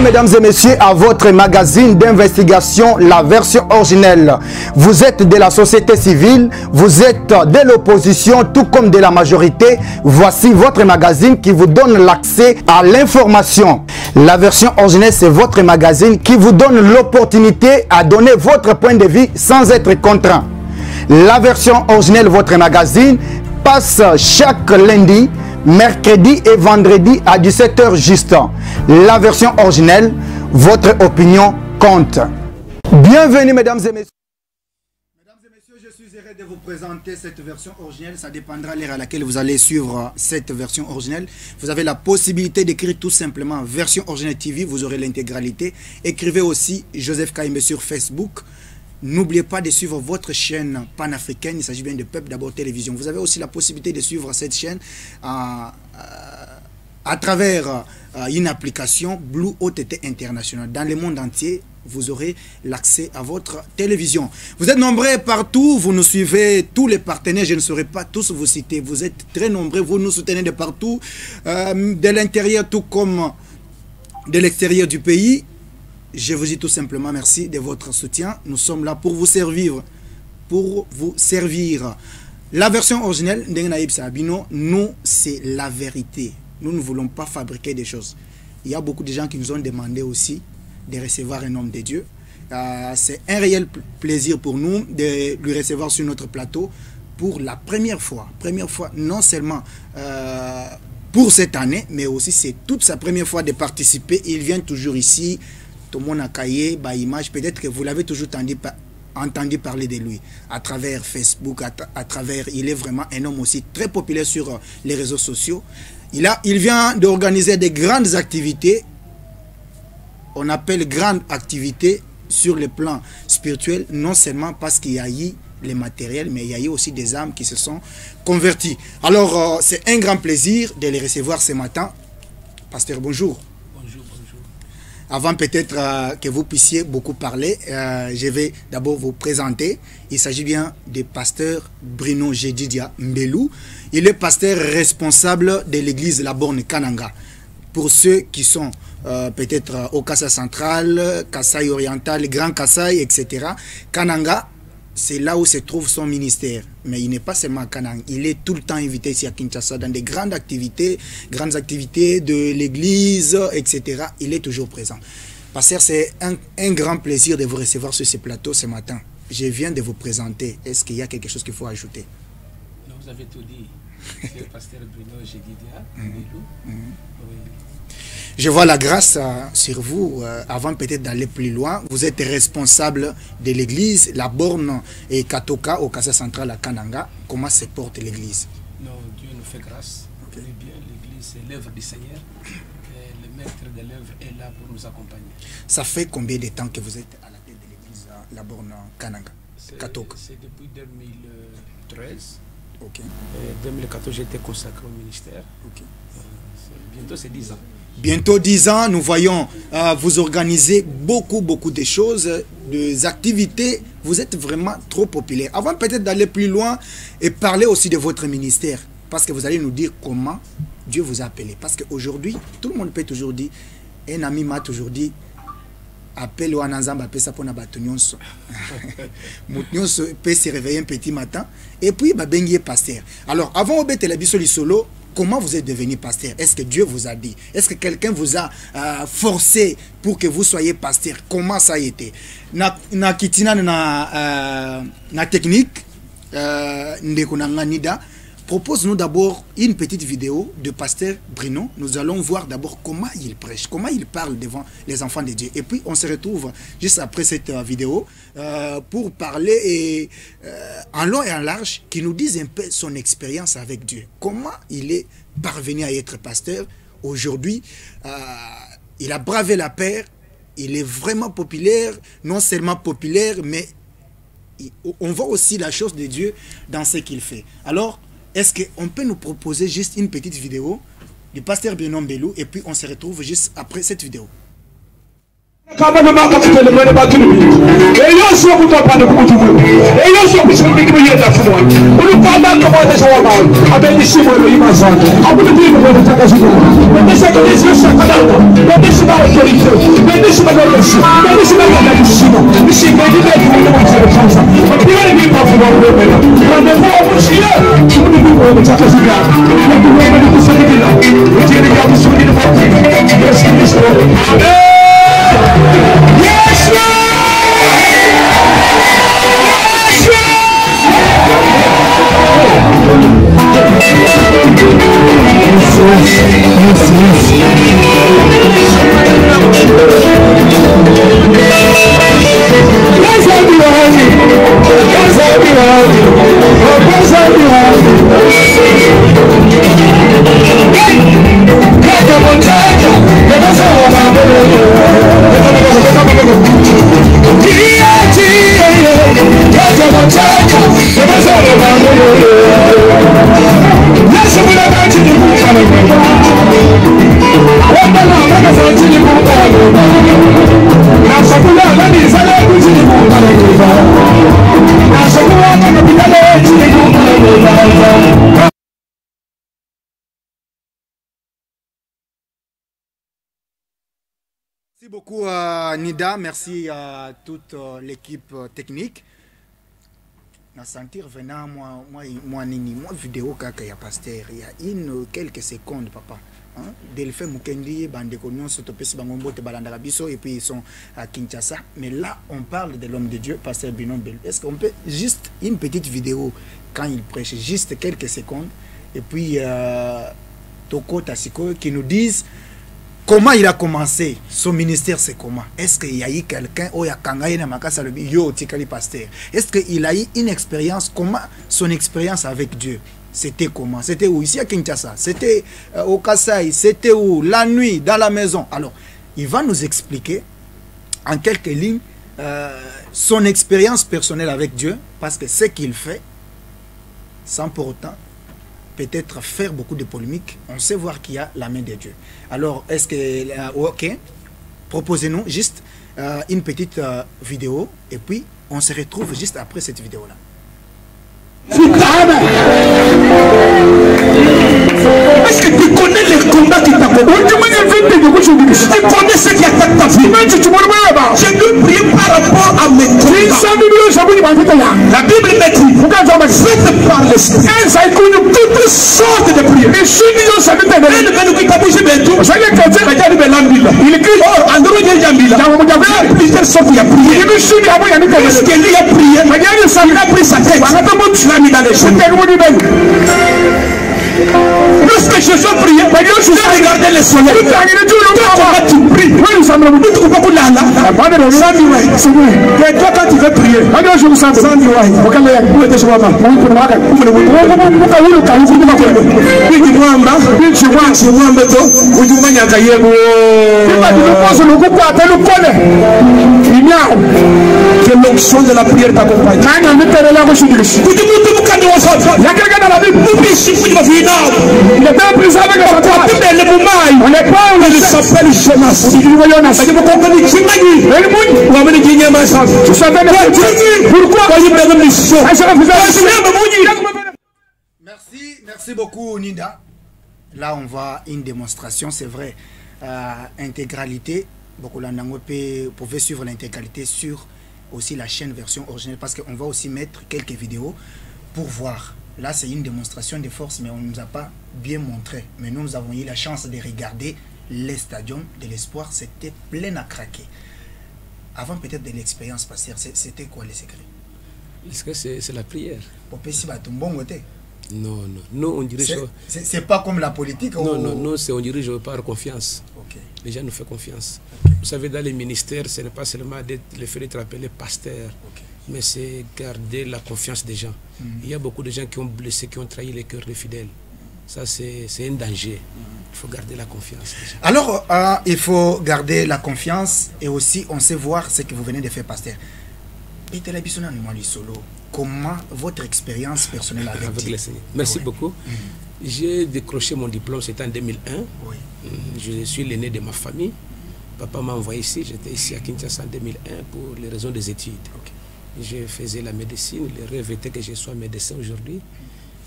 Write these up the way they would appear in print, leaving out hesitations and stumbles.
mesdames et messieurs, à votre magazine d'investigation, la version originelle. Vous êtes de la société civile, vous êtes de l'opposition, tout comme de la majorité. Voici votre magazine qui vous donne l'accès à l'information. La version originelle, c'est votre magazine qui vous donne l'opportunité à donner votre point de vue sans être contraint. La version originelle, votre magazine, passe chaque lundi, mercredi et vendredi à 17 h juste. La version originelle, votre opinion compte. Bienvenue mesdames et messieurs. Mesdames et messieurs, je suis heureux de vous présenter cette version originelle. Ça dépendra de l'heure à laquelle vous allez suivre cette version originelle. Vous avez la possibilité d'écrire tout simplement version originelle TV, vous aurez l'intégralité. Écrivez aussi Joseph Kaimbe sur Facebook. N'oubliez pas de suivre votre chaîne panafricaine, il s'agit bien de Peuple d'abord télévision. Vous avez aussi la possibilité de suivre cette chaîne à travers une application Blue OTT International. Dans le monde entier, vous aurez l'accès à votre télévision. Vous êtes nombreux partout, vous nous suivez, tous les partenaires, je ne saurais pas tous vous citer. Vous êtes très nombreux, vous nous soutenez de partout, de l'intérieur tout comme de l'extérieur du pays. Je vous dis tout simplement merci de votre soutien. Nous sommes là pour vous servir. La version originelle, nous, c'est la vérité. Nous ne voulons pas fabriquer des choses. Il y a beaucoup de gens qui nous ont demandé aussi de recevoir un homme de Dieu. C'est un réel plaisir pour nous de lui recevoir sur notre plateau pour la première fois. Première fois, non seulement pour cette année, mais aussi c'est toute sa première fois de participer. Il vient toujours ici. Tout le monde a caillé, image. Peut-être que vous l'avez toujours entendu parler de lui à travers Facebook, à travers. Il est vraiment un homme aussi très populaire sur les réseaux sociaux. Il vient d'organiser des grandes activités. On appelle grandes activités sur le plan spirituel, non seulement parce qu'il y a eu les matériels, mais il y a eu aussi des âmes qui se sont converties. Alors, c'est un grand plaisir de les recevoir ce matin. Pasteur, bonjour. Avant peut-être que vous puissiez beaucoup parler, je vais d'abord vous présenter. Il s'agit bien du pasteur Bruno Jedidia Mbelou. Il est pasteur responsable de l'église La Borne Kananga. Pour ceux qui sont peut-être au Kassai central, Kassai oriental, Grand Kassai, etc. Kananga, c'est là où se trouve son ministère. Mais il n'est pas seulement à Kananga. Il est tout le temps invité ici à Kinshasa dans des grandes activités de l'église, etc. Il est toujours présent. Pasteur, c'est un grand plaisir de vous recevoir sur ce plateau ce matin. Je viens de vous présenter. Est-ce qu'il y a quelque chose qu'il faut ajouter? Non, vous avez tout dit. C'est le pasteur Bruno Jedidia Mbelou. Oui. Je vois la grâce sur vous. Avant peut-être d'aller plus loin, vous êtes responsable de l'église La Borne et Katoka au Kassai central à Kananga. Comment se porte l'église? Non, Dieu nous fait grâce. Okay. Bien, l'église c'est l'œuvre du Seigneur. Et le maître de l'œuvre est là pour nous accompagner. Ça fait combien de temps que vous êtes à la tête de l'église La Borne Kananga? Katoka. C'est depuis 2013. Ok. En 2014, j'ai été consacré au ministère. Ok. Bientôt c'est 10 ans. Bientôt 10 ans, nous voyons vous organiser beaucoup de choses, des activités. Vous êtes vraiment trop populaire. Avant peut-être d'aller plus loin et parler aussi de votre ministère, parce que vous allez nous dire comment Dieu vous a appelé. Parce qu'aujourd'hui, tout le monde peut toujours dire, un ami m'a toujours dit, appelle ou anazamba peut ça pour nabato nyonso. Nyonso peut se réveiller un petit matin et puis bengier pasteur. Alors avant au bete la bisoli solo. Comment vous êtes devenu pasteur? Est-ce que Dieu vous a dit? Est-ce que quelqu'un vous a forcé pour que vous soyez pasteur? Comment ça a été? Na kitina na technique nida propose-nous d'abord une petite vidéo de pasteur Bruno. Nous allons voir d'abord comment il prêche, comment il parle devant les enfants de Dieu. Et puis on se retrouve juste après cette vidéo pour parler en long et en large, qui nous dise un peu son expérience avec Dieu. Comment il est parvenu à être pasteur. Aujourd'hui, il a bravé la peur. Il est vraiment populaire, non seulement populaire, mais on voit aussi la chose de Dieu dans ce qu'il fait. Alors, est-ce qu'on peut nous proposer juste une petite vidéo du pasteur Bruno Mbelou et puis on se retrouve juste après cette vidéo? Kama mama kutele mwana batulu eyo sio kutopanda kukutubu eyo sio kushiriki kuyenda fumwa ulipanda kama wale sawa bao abendi simu ile imazo akutubu kwa takaziko ndesha kile shakadanga ndesha ba autorite ndesha ba lolosi ndesha ba ndakishima mishike ile kwa mwanzo kwanza kwa ni mafumwa mbele kwa ndio kushia kutubu kwa takazika na kuweza kusaidia ujiri ya kusudi na kwa Yesu Kristo amen. Yes, Merci beaucoup Nida, merci à toute l'équipe technique. Na sentir venant moi vidéo kaka ya pasteur il y a quelques secondes papa hein Delphin Mukendi bande konyo sotopesi bangombo te balanda biso et puis ils sont à Kinshasa, mais là on parle de l'homme de Dieu pasteur Binon Bel. Est-ce qu'on peut juste une petite vidéo quand il prêche, juste quelques secondes, et puis Toko Tassiko qui nous disent comment il a commencé son ministère, c'est comment? Est-ce qu'il y a eu quelqu'un au Yakangaï na makasa le yo tikali pasteur? Est-ce qu'il a eu une expérience? Comment son expérience avec Dieu? C'était comment? C'était où? Ici à Kinshasa? C'était au Kasaï? C'était où? La nuit, dans la maison? Alors, il va nous expliquer en quelques lignes son expérience personnelle avec Dieu, parce que ce qu'il fait, sans pour autant peut-être faire beaucoup de polémiques, on sait voir qu'il y a la main de Dieu. Alors, est-ce que... ok, proposez-nous juste une petite vidéo, et puis on se retrouve juste après cette vidéo-là. Est-ce que tu connais les combats qui t'accompagnent? Tu connais ce qui attaque ta vie? Je veux prier par rapport à mes combats. La Bible me dit, faites par l'esprit toutes sortes de prières. Il écrit, plusieurs sortes de prières. Est-ce qu'il y a prié? Il a pris sa tête. Tu l'as mis dans les choses. Lorsque je veux prier, je vais regarder le soleil. Tu pries. Et toi, quand tu veux prier, que l'onction de la prière t'accompagne. Il était en prison avec sa femme. On n'est pas où il s'appelle Jonas. Tu savais pourquoi? Merci beaucoup Nida. Là on voit une démonstration, c'est vrai. Intégralité. Beaucoup vous pouvez suivre l'intégralité sur aussi la chaîne version originale, parce qu'on va aussi mettre quelques vidéos pour voir. Là, c'est une démonstration de force, mais on ne nous a pas bien montré. Mais nous avons eu la chance de regarder les stadiums de l'espoir. C'était plein à craquer. Avant peut-être de l'expérience passée, c'était quoi les secrets? Est-ce que c'est la prière? Non, non. Nous, on dirige... C'est pas comme la politique? Non, non, non, on dirige par confiance. Okay. Les gens nous font confiance. Okay. Vous savez, dans les ministères, ce n'est pas seulement le fait d'être appelé pasteur. Okay. Mais c'est garder la confiance des gens. Il y a beaucoup de gens qui ont blessé, qui ont trahi les cœurs des fidèles. Ça, c'est un danger. Il faut garder la confiance des gens. Alors, il faut garder la confiance, et aussi, on sait voir ce que vous venez de faire, pasteur. Comment votre expérience personnelle avec le Seigneur? Merci beaucoup. J'ai décroché mon diplôme, c'était en 2001. Oui. Je suis l'aîné de ma famille. Papa m'a envoyé ici, j'étais ici à Kinshasa en 2001 pour les raisons des études. Je faisais la médecine, le rêve était que je sois médecin aujourd'hui.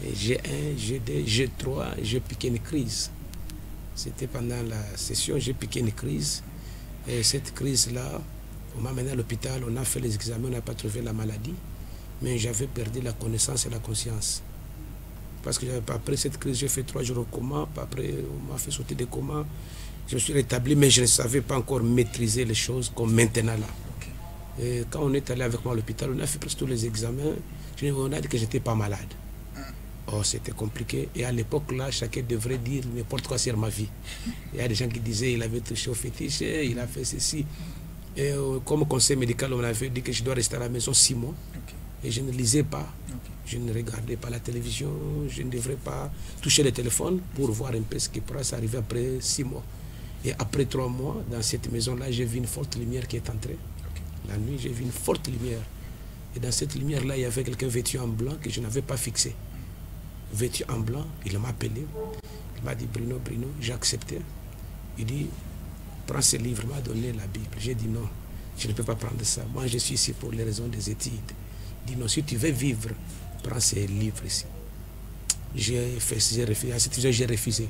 G1, G2, G3, j'ai piqué une crise. C'était pendant la session, j'ai piqué une crise. Et cette crise-là, on m'a mené à l'hôpital, on a fait les examens, on n'a pas trouvé la maladie. Mais j'avais perdu la connaissance et la conscience. Parce que après cette crise, j'ai fait 3 jours au coma. Après, on m'a fait sortir des comas. Je me suis rétabli, mais je ne savais pas encore maîtriser les choses comme maintenant là. Et quand on est allé avec moi à l'hôpital, on a fait presque tous les examens. On a dit que je n'étais pas malade. Oh, c'était compliqué. Et à l'époque là, chacun devrait dire n'importe quoi sur ma vie. Il y a des gens qui disaient qu'il avait touché au fétiche, il a fait ceci. Et comme conseil médical, on m'avait dit que je dois rester à la maison 6 mois. Et je ne lisais pas. Je ne regardais pas la télévision. Je ne devrais pas toucher le téléphone pour voir un peu ce qui pourra s'arriver après 6 mois. Et après 3 mois, dans cette maison-là, j'ai vu une forte lumière qui est entrée. La nuit, j'ai vu une forte lumière. Et dans cette lumière-là, il y avait quelqu'un vêtu en blanc que je n'avais pas fixé. Vêtu en blanc, il m'a appelé. Il m'a dit, Bruno, j'ai accepté. Il dit, prends ce livre, il m'a donné la Bible. J'ai dit non, je ne peux pas prendre ça. Moi, je suis ici pour les raisons des études. Il dit non, si tu veux vivre, prends ces livres ici. J'ai refusé. À cette vision, j'ai refusé.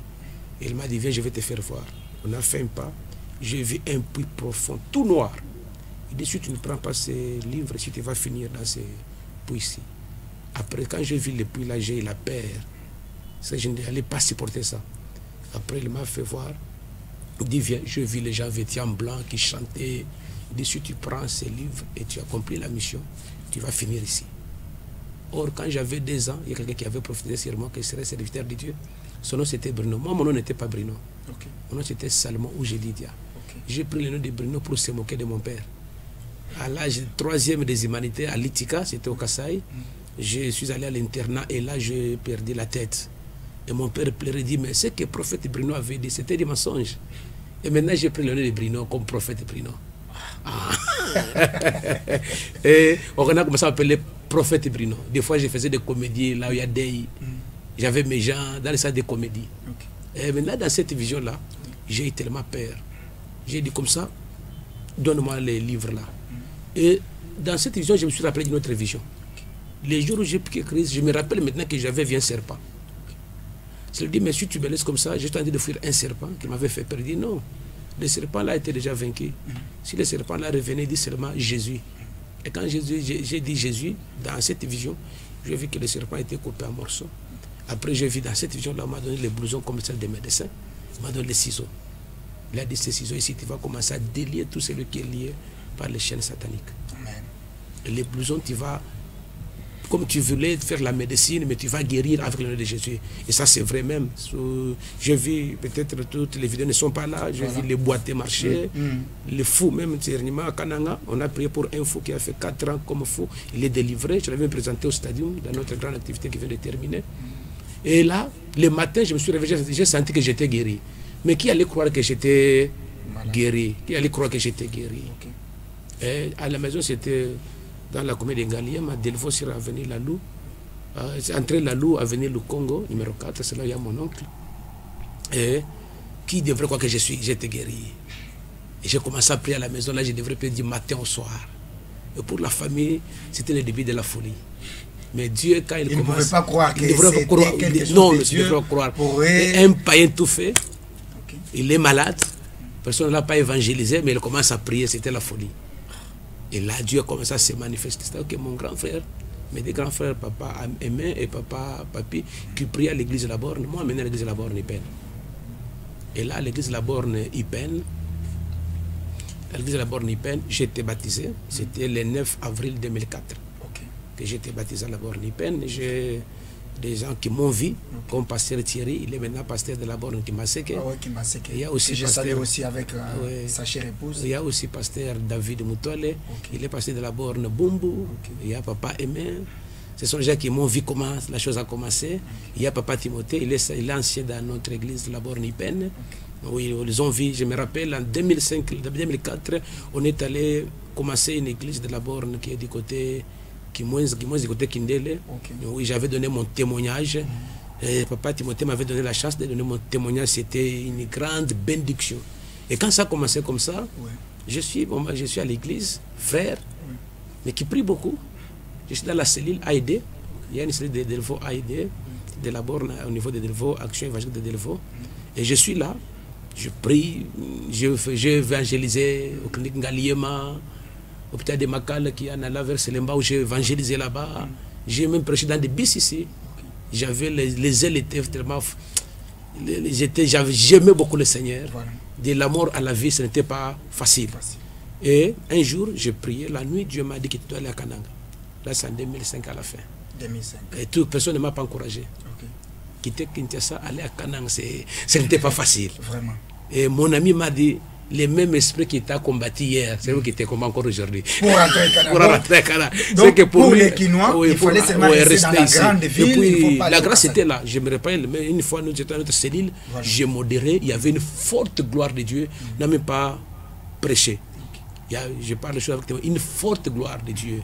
Et il m'a dit, viens, je vais te faire voir. On a fait un pas. J'ai vu un puits profond, tout noir. Il dit, si tu ne prends pas ces livres, si tu vas finir dans ces puits-ci. Après, quand j'ai vu le puits là, j'ai eu la peur. Je n'allais pas supporter ça. Après, il m'a fait voir. Il dit, viens, je vis les gens vêtus en blanc qui chantaient. Il dit, si tu prends ces livres et tu accomplis la mission, tu vas finir ici. Or, quand j'avais 2 ans, il y a quelqu'un qui avait profité sur moi, qui serait serviteur de Dieu. Son nom c'était Bruno. Moi, mon nom n'était pas Bruno. Mon nom c'était Salomon ou Gélidia. J'ai pris le nom de Bruno pour se moquer de mon père. À l'âge 3e des humanités, à Litika, c'était au Kasaï, je suis allé à l'internat et là, j'ai perdu la tête. Et mon père pleurait et dit, mais ce que le prophète Bruno avait dit, c'était des mensonges. Et maintenant, j'ai pris le nom de Bruno comme prophète Bruno. Et on a commencé à m'appeler prophète Bruno. Des fois, je faisais des comédies là où il y a des... J'avais mes gens dans les salles de comédie. Et maintenant, dans cette vision-là, j'ai eu tellement peur. J'ai dit comme ça, donne-moi les livres là. Et dans cette vision, je me suis rappelé d'une autre vision. Les jours où j'ai piqué crise, je me rappelle maintenant que j'avais vu un serpent. Je lui dis, mais si tu me laisses comme ça, j'étais en train de fuir un serpent qui m'avait fait peur. Il dit, non, le serpent là était déjà vaincu. Si le serpent là revenait, il dit seulement Jésus. Et quand j'ai dit Jésus, dans cette vision, j'ai vu que le serpent était coupé en morceaux. Après, j'ai vu dans cette vision-là, on m'a donné les blousons comme celle des médecins. Il m'a donné les ciseaux. Il a dit, ces ciseaux ici, tu vas commencer à délier tout ce qui est lié par les chaînes sataniques. Amen. Et les blousons, tu vas, comme tu voulais faire la médecine, mais tu vas guérir avec le nom de Jésus. Et ça, c'est vrai même. J'ai vu, peut-être toutes les vidéos ne sont pas là, j'ai vu les boîtiers marcher, les fous même, à Kananga, on a prié pour un fou qui a fait 4 ans comme fou, il est délivré, je l'avais présenté au stadium, dans notre grande activité qui vient de terminer. Et là, le matin, je me suis réveillé, j'ai senti que j'étais guéri. Mais qui allait croire que j'étais guéri? Qui allait croire que j'étais guéri? Et à la maison, c'était dans la commune de Ngalia, ma Delvaux sur l'avenue Lalou. C'est entré Lalou, avenue le Congo, numéro 4, c'est là où il y a mon oncle. Et qui devrait croire que j'étais guéri? Et j'ai commencé à prier à la maison, là, je devrais prier du matin au soir. Et pour la famille, c'était le début de la folie. Mais Dieu, quand il commence... ne pouvait pas croire que c'était quelque chose de Dieu. Non, il ne pouvait pas croire. Un païen tout fait, il est malade, personne ne l'a pas évangélisé, mais il commence à prier, c'était la folie. Et là, Dieu a commencé à se manifester. C'était ok, mon grand frère, mes 2 grands frères, papa Aimé et papa Papi, qui priaient à l'église de la Borne, moi, amené à l'église de la Borne, Ipen. Et là, à l'église de la Borne, Ipen, à l'église de la Borne, Ipen, j'ai été baptisé. C'était le 9 avril 2004. Que j'ai été baptisé à la Borne Ipen. J'ai des gens qui m'ont vu, comme pasteur Thierry, il est maintenant pasteur de la Borne Kimaseke. Il y a aussi pasteur aussi avec sa chère épouse. Il y a aussi pasteur David Moutouale, il est pasteur de la Borne Bumbu. Il y a papa Aimé. Ce sont les gens qui m'ont vu comment la chose a commencé. Il y a papa Timothée, il est ancien dans notre église de la Borne Ipen. Oui, ils ont vu, je me rappelle, en 2005-2004, on est allé commencer une église de la Borne qui est du côté... qui du côté Kindele. Oui, j'avais donné mon témoignage. Et papa Timothée m'avait donné la chance de donner mon témoignage. C'était une grande bénédiction. Et quand ça a commencé comme ça, Ouais. je suis à l'église, frère, mais qui prie beaucoup. Je suis dans la cellule AID. Il y a une cellule de Delvaux AID, de la borne au niveau de Delvaux, Action évangélique de Delvaux. Et je suis là, je prie, j'ai évangélisé au clinique Ngaliema, hôpital de Makal qui est en allant vers Selemba où j'ai évangélisé là-bas. J'ai même prêché dans des bis ici. J'avais les ailes étaient tellement. J'aimais beaucoup le Seigneur. Voilà. De la mort à la vie, ce n'était pas facile. Et un jour, j'ai prié. La nuit, Dieu m'a dit que tu dois aller à Kananga. Là, c'est en 2005 à la fin. 2005. Et personne ne m'a pas encouragé. Okay. Quitter Kinshasa, aller à Kananga, ce n'était pas facile. Vraiment. Et mon ami m'a dit, les mêmes esprits qui t'a combattu hier, c'est eux qui t'ont combattu encore aujourd'hui. Pour rentrer à Kananga. Donc, que pour les Kinois, il fallait seulement rester dans la grande ville. Et puis, la grâce était là. Je me rappelle, une fois, nous étions dans notre cellule, j'ai modéré, il y avait une forte gloire de Dieu, n'a même pas prêché. Je parle de choses avec toi, une forte gloire de Dieu.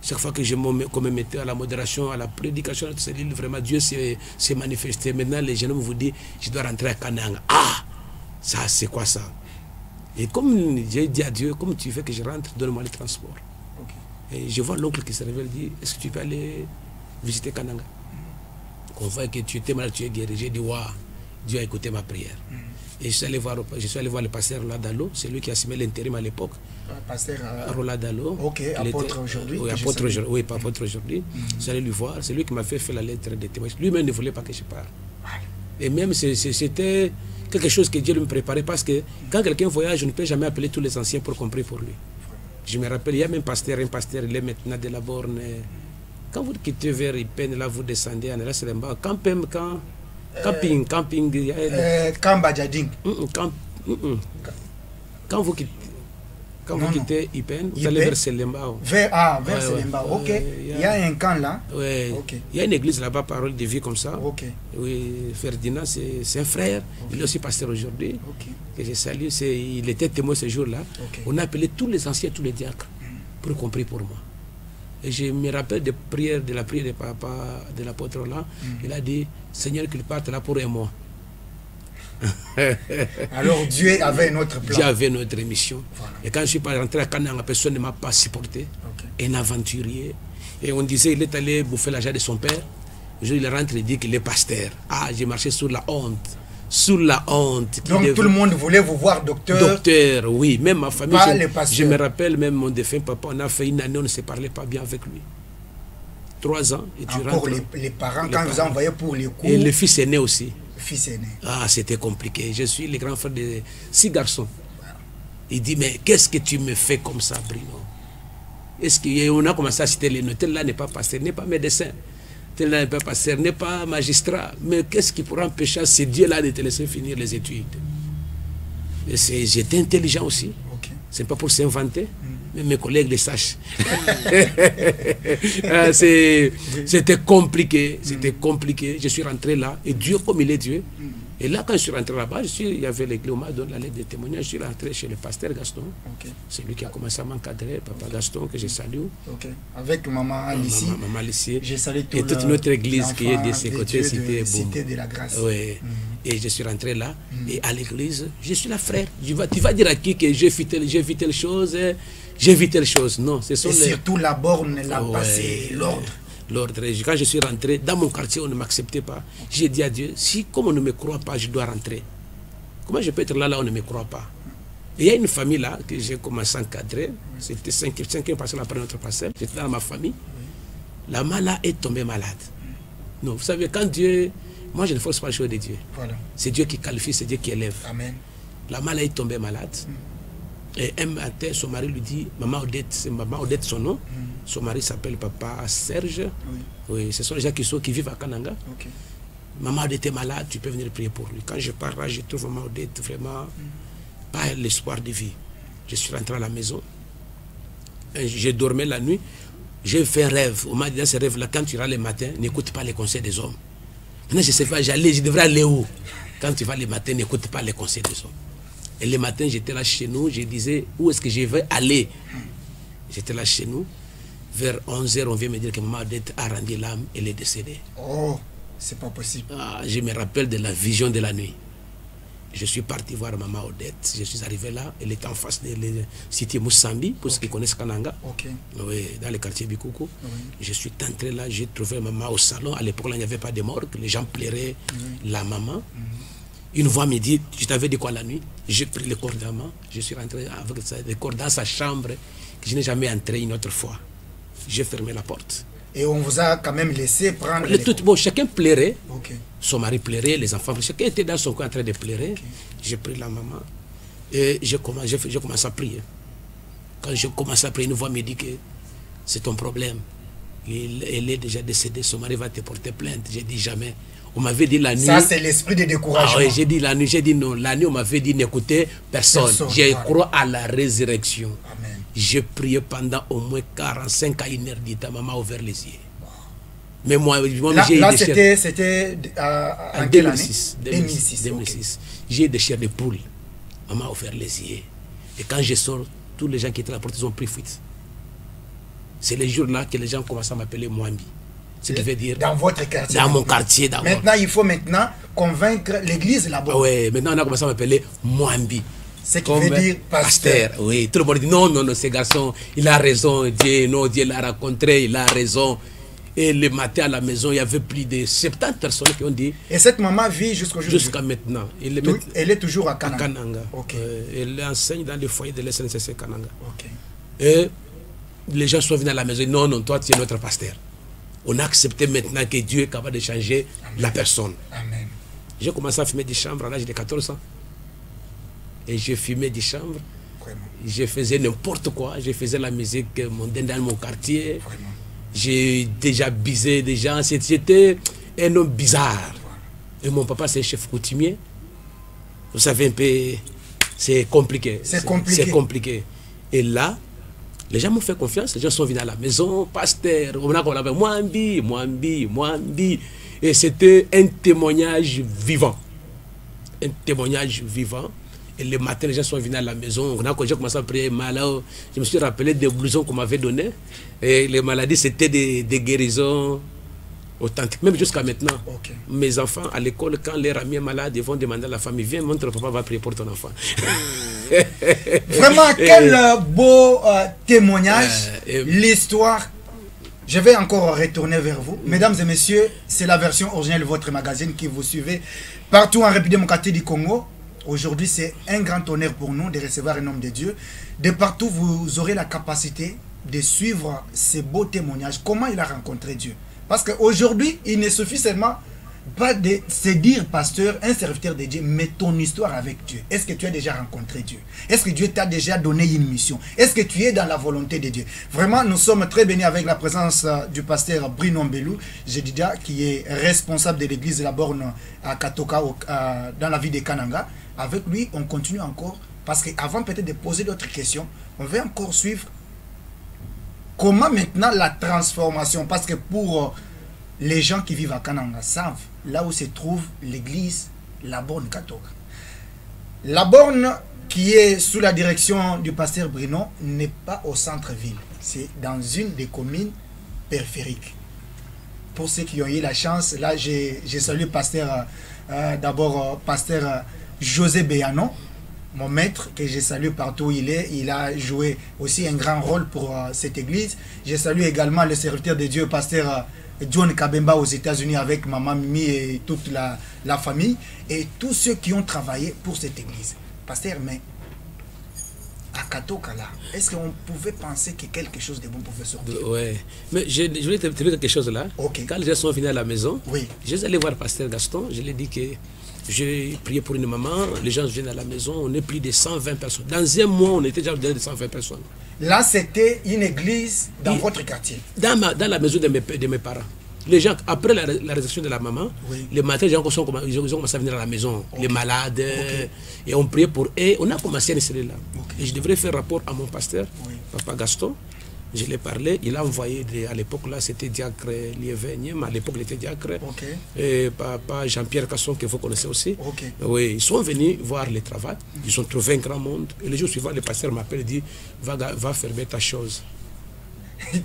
Chaque fois que je me mettais à la modération, à la prédication de notre cellule, vraiment Dieu s'est manifesté. Maintenant, les jeunes vous disent, je dois rentrer à Kananga. Ah, ça, c'est quoi ça? Et comme j'ai dit à Dieu, comme tu veux que je rentre, donne-moi le transport. Okay. Et je vois l'oncle qui se révèle, dit, est-ce que tu peux aller visiter Kananga? On voit que tu étais malade, tu es guéri. J'ai dit, waouh, Dieu a écouté ma prière. Et je suis allé voir le pasteur Ladalo, c'est lui qui a assumé l'intérim à l'époque. Pasteur Roladalo. Ok, apôtre aujourd'hui. Oui, apôtre aujourd'hui. Oui, pas apôtre aujourd'hui. Je suis allé lui voir, c'est lui qui m'a fait la lettre de témoignage. Lui-même ne voulait pas que je parle. Et même c'était quelque chose que Dieu me préparait parce que quand quelqu'un voyage, je ne peux jamais appeler tous les anciens pour compris pour lui. Je me rappelle, il y a même un pasteur, il est maintenant de la borne. Quand vous quittez vers Ipen, là vous descendez en Selemba, camping, Kambadjading. Quand vous quittez Ipen, vous allez vers Selemba. Vers Selemba, ok. Il y a un camp là. Oui. Okay. Il y a une église là-bas, Parole de vie comme ça. Ok. Oui, Ferdinand, c'est un frère. Okay. Il est aussi pasteur aujourd'hui. Okay. Que je salue. Il était témoin ce jour-là. Okay. On a appelé tous les anciens, tous les diacres, pour compris pour moi. Et je me rappelle de la prière de papa, de l'apôtre là. Il a dit, Seigneur, qu'il parte là pour un mois. Alors Dieu avait notre plan. Dieu avait notre mission. Voilà. Et quand je suis pas rentré à Kananga, personne ne m'a pas supporté. Okay. Un aventurier. Et on disait il est allé bouffer l'argent de son père. Un jour il rentre et dit qu'il est pasteur. Ah, j'ai marché sous la honte. Sous la honte. Donc tout le monde voulait vous voir docteur. Docteur, oui. Même ma famille. Je me rappelle même mon défunt papa, on a fait une année, on ne se parlait pas bien avec lui. 3 ans. Et tu rentres. Les parents, quand vous envoyez pour les cours. Et le fils aîné aussi. Fils aîné. Ah, c'était compliqué. Je suis le grand frère de 6 garçons. Il dit, mais qu'est-ce que tu me fais comme ça, Bruno? Est-ce qu'on a commencé à citer les noms? Tel là n'est pas pasteur, n'est pas médecin. Tel là n'est pas pasteur, n'est pas magistrat. Mais qu'est-ce qui pourra empêcher ce Dieu-là de te laisser finir les études? J'étais intelligent aussi. Okay. Ce n'est pas pour s'inventer. Mais mes collègues le sachent. C'était compliqué. C'était compliqué. Je suis rentré là. Et Dieu, comme il est Dieu. Et là, quand je suis rentré là-bas, il y avait l'église, on m'a donné la lettre de témoignage. Je suis rentré chez le pasteur Gaston. Okay. C'est lui qui a commencé à m'encadrer, papa Gaston, que je salue. Okay. Avec maman Alicie. Maman Alicie. Je salue et toute notre église qui est de ce côté, Cité de la Grâce. Oui. Et je suis rentré là. Et à l'église, je suis là, frère. Tu vas dire à qui que j'ai vu telle chose. J'ai vu telle chose. Non, c'est surtout la borne, la passé, l'ordre. L'ordre. Quand je suis rentré, dans mon quartier, on ne m'acceptait pas. J'ai dit à Dieu, si comme on ne me croit pas, je dois rentrer. Comment je peux être là, on ne me croit pas? Et il y a une famille là que j'ai commencé à encadrer. C'était 5e parcelle après notre parcelle. J'étais dans ma famille. La mala est tombée malade. Non, vous savez, quand Dieu... Moi, je ne force pas le choix de Dieu. Voilà. C'est Dieu qui qualifie, c'est Dieu qui élève. Amen. La mala est tombée malade. Et un matin, son mari lui dit, Maman Odette, c'est Maman Odette son nom. Son mari s'appelle Papa Serge. Oui, ce sont les gens qui vivent à Kananga. Okay. Maman Odette est malade, tu peux venir prier pour lui. Quand je pars là, je trouve Maman Odette vraiment pas l'espoir de vie. Je suis rentré à la maison. Je dormais la nuit. J'ai fait un rêve. On m'a dit dans ce rêve-là, quand tu iras le matin, n'écoute pas les conseils des hommes. Maintenant, je sais pas, je devrais aller où? Quand tu vas le matin, n'écoute pas les conseils des hommes. Et le matin, j'étais là chez nous, je disais, où est-ce que je vais aller? J'étais là chez nous. Vers 11h, on vient me dire que Maman Odette a rendu l'âme, elle est décédée. Oh, c'est pas possible. Ah, je me rappelle de la vision de la nuit. Je suis parti voir maman Odette. Je suis arrivé là. Elle était en face de la cité Moussambi, pour ceux qui connaissent Kananga. Oui, dans le quartier Bikoukou. Je suis entré là, j'ai trouvé maman au salon. À l'époque, il n'y avait pas de morgue. Les gens pleuraient la maman. Une voix me dit, je t'avais dit quoi la nuit? J'ai pris le corps de maman. Je suis rentré avec le corps dans sa chambre, que je n'ai jamais entré une autre fois. J'ai fermé la porte. Et on vous a quand même laissé prendre... Bon, chacun pleurait. Son mari pleurait, les enfants. Chacun était dans son coin en train de pleurer. J'ai pris la maman et j'ai commencé à prier. Quand je commence à prier, une voix me dit que c'est ton problème. Elle est déjà décédée, son mari va te porter plainte. J'ai dit jamais. On m'avait dit la nuit... Ça, c'est l'esprit de découragement. Ah oui, j'ai dit la nuit, j'ai dit non. La nuit, on m'avait dit n'écoutez personne. J'ai cru à la résurrection. Amen. J'ai prié pendant au moins 45 à 1 heure du temps. Maman a ouvert les yeux. Mais moi j'ai là c'était en 2006. 2006. Okay. J'ai des chairs de poule. Maman a ouvert les yeux. Et quand je sors, tous les gens qui étaient à la porte, ils ont pris fuite. C'est les jours-là que les gens commencent à m'appeler Mwambi. Ce qui veut dire... Dans votre quartier. Dans mon quartier. Maintenant, il faut convaincre l'église là-bas. Oui, maintenant on a commencé à m'appeler Mwambi. Ce qui veut dire pasteur. Oui, tout le monde dit non, ce garçon, il a raison. Dieu l'a rencontré, il a raison. Et le matin à la maison, il y avait plus de 70 personnes qui ont dit... Et cette maman vit jusqu'aujourd'hui? Jusqu'à maintenant. Elle est toujours à Kananga? À Kananga. Elle enseigne dans le foyer de l'SNCC Kananga. Okay. Et les gens sont venus à la maison. Non, toi, tu es notre pasteur. On a accepté maintenant que Dieu est capable de changer la personne. Amen. J'ai commencé à fumer des chambres à l'âge de 14 ans. Et j'ai fumé des chambres. Je faisais n'importe quoi. Je faisais la musique mondaine dans mon quartier. Vraiment. J'ai déjà bisé des gens. C'était un homme bizarre. Et mon papa, c'est un chef coutumier. Vous savez un peu, c'est compliqué. C'est compliqué. Et là, les gens m'ont fait confiance. Les gens sont venus à la maison. Pasteur, on avait Mwambi. Et c'était un témoignage vivant. Un témoignage vivant. Et le matin, les gens sont venus à la maison. Quand j'ai commencé à prier, je me suis rappelé des blousons qu'on m'avait donnés. Et les maladies, c'était des guérisons authentiques. Même jusqu'à maintenant. Mes enfants, à l'école, quand leur ami est malade, ils vont demander à la famille, viens, montre, papa va prier pour ton enfant. Vraiment, quel beau témoignage. L'histoire. Je vais encore retourner vers vous. Mesdames et messieurs, c'est la version originale de votre magazine qui vous suivez partout en République démocratique du Congo. Aujourd'hui, c'est un grand honneur pour nous de recevoir un homme de Dieu. De partout, vous aurez la capacité de suivre ces beaux témoignages. Comment il a rencontré Dieu? Parce qu'aujourd'hui, il ne suffit seulement pas de se dire, pasteur, un serviteur de Dieu, mais ton histoire avec Dieu. Est-ce que tu as déjà rencontré Dieu? Est-ce que Dieu t'a déjà donné une mission? Est-ce que tu es dans la volonté de Dieu? Vraiment, nous sommes très bénis avec la présence du pasteur Bruno Mbelou, Jedida, qui est responsable de l'église de la Borne à Katoka, dans la ville de Kananga. Avec lui, on continue encore, parce qu'avant peut-être de poser d'autres questions, on va encore suivre comment maintenant la transformation, parce que pour les gens qui vivent à Kananga savent là où se trouve l'église La Borne Katoka. La Borne, qui est sous la direction du pasteur Bruno, n'est pas au centre-ville, c'est dans une des communes périphériques. Pour ceux qui ont eu la chance, là j'ai salué pasteur, d'abord pasteur José Béanon, mon maître, que je salue partout où il est. Il a joué aussi un grand rôle pour cette église. Je salue également le serviteur de Dieu, pasteur John Kabemba aux États-Unis avec maman Mimi et toute la famille. Et tous ceux qui ont travaillé pour cette église. Pasteur, mais à Katoka là, est-ce qu'on pouvait penser que quelque chose de bon pouvait sortir? Oui, mais je voulais te dire quelque chose là. Quand les gens sont venus à la maison, je suis allé voir pasteur Gaston, je lui ai dit que j'ai prié pour une maman, les gens viennent à la maison, on est plus de 120 personnes. Dans un mois, on était déjà de 120 personnes. Là, c'était une église dans votre quartier? Dans la maison de mes parents. Les gens, après la résurrection de la maman, les matins, ils ont commencé à venir à la maison, les malades, et on priait pour eux. On a commencé à installer là. Et je devrais faire rapport à mon pasteur, Papa Gaston. Je l'ai parlé, il a envoyé, à l'époque là, c'était Diacre Liéveniem, à l'époque il était Diacre, et Papa Jean-Pierre Casson, que vous connaissez aussi. Oui, ils sont venus voir le travail, ils ont trouvé un grand monde, et le jour suivant, le pasteur m'appelle et dit, va fermer ta chose.